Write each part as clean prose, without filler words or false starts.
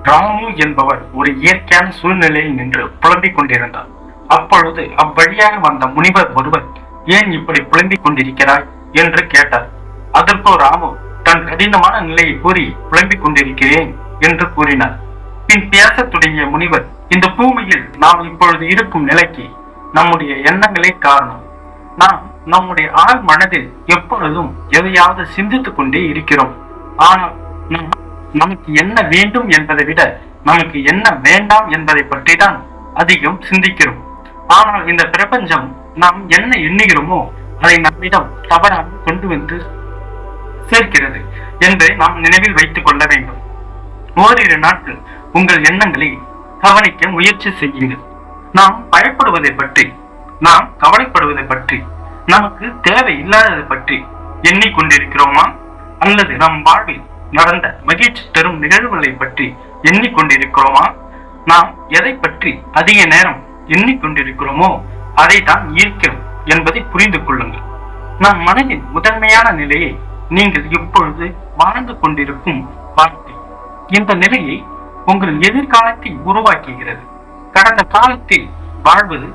ராமு என்பவர் ஒரு இயற்கையான சூழ்நிலையில் நின்று புலம்பிக் கொண்டிருந்தார். அப்பொழுது அவ்வழியாக வந்த முனிவர் ஒருவர், ஏன் இப்படி புலம்பிக் கொண்டிருக்கிறாய் என்று கேட்டார். அதற்கோ ராமு தன் கடினமான நிலையை கூறி புலம்பிக் கொண்டிருக்கிறேன் என்று கூறினார். பின் பேசத் தொடங்கிய முனிவர், இந்த பூமியில் நாம் இப்பொழுது இருக்கும் நிலைக்கு நம்முடைய எண்ணங்களே காரணம். நாம் நம்முடைய ஆழ் மனதில் எப்பொழுதும் எதையாவது சிந்தித்துக் கொண்டே இருக்கிறோம். ஆனால் நாம் நமக்கு என்ன வேண்டும் என்பதை விட நமக்கு என்ன வேண்டாம் என்பதை பற்றி தான் அதிகம் சிந்திக்கிறோம். ஆனால் இந்த பிரபஞ்சம் நாம் என்ன எண்ணுகிறோமோ அதை நம்மிடம் தவறாக கொண்டு வந்து சேர்க்கிறது என்பதை நாம் நினைவில் வைத்துக் கொள்ள வேண்டும். ஓரிரு நாட்கள் உங்கள் எண்ணங்களை கவனிக்க முயற்சி செய்யுங்கள். நாம் பயப்படுவதை பற்றி, நாம் கவலைப்படுவதை பற்றி, நமக்கு தேவை இல்லாததை பற்றி எண்ணிக்கொண்டிருக்கிறோமா? அல்லது நம் வாழ்வில் நடந்த மகிழ்ச்சி தரும் நிகழ்வுகளை பற்றி எண்ணிக்கொண்டிருக்கிறோமா? நாம் எதை பற்றி அதிக நேரம் எண்ணிக்கொண்டிருக்கிறோமோ அதை தான் ஈர்க்கிறோம் என்பதை புரிந்து கொள்ளுங்கள். நம் மனதின் முதன்மையான நிலையை நீங்கள் இப்பொழுது வாழ்ந்து கொண்டிருக்கும் வாழ்க்கை. இந்த நிலையை உங்கள் எதிர்காலத்தை உருவாக்குகிறது. கடந்த காலத்தில் வாழ்வது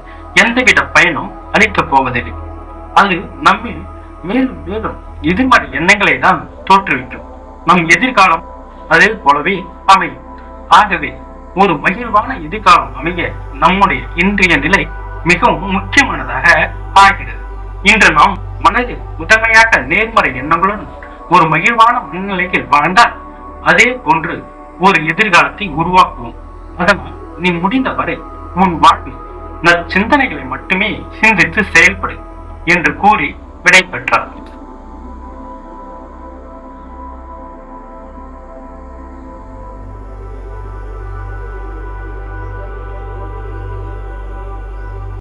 எந்தவித பயனும் அளிக்கப் போவதில்லை. அது நம்மில் மேலும் மேலும் எதிர்மறை எண்ணங்களை தான் தோற்றுவிக்கும். நம் எதிர்காலம் அதே போலவே அமையும். ஆகவே ஒரு மகிழ்வான எதிர்காலம் அமைய நம்முடைய இன்றைய நிலை மிகவும் முக்கியமானதாக ஆகிறது. இன்று நாம் மனதில் முதன்மையாக நேர்மறை எண்ணங்களுடன் ஒரு மகிழ்வான மனநிலையில் வாழ்ந்தால் அதே போன்று ஒரு எதிர்காலத்தை உருவாக்குவோம். அதனால் நீ முடிந்தவரை உன் வாழ்வில் நற்சிந்தனைகளை மட்டுமே சிந்தித்து செயல்படு என்று கூறி விடை பெற்றார்.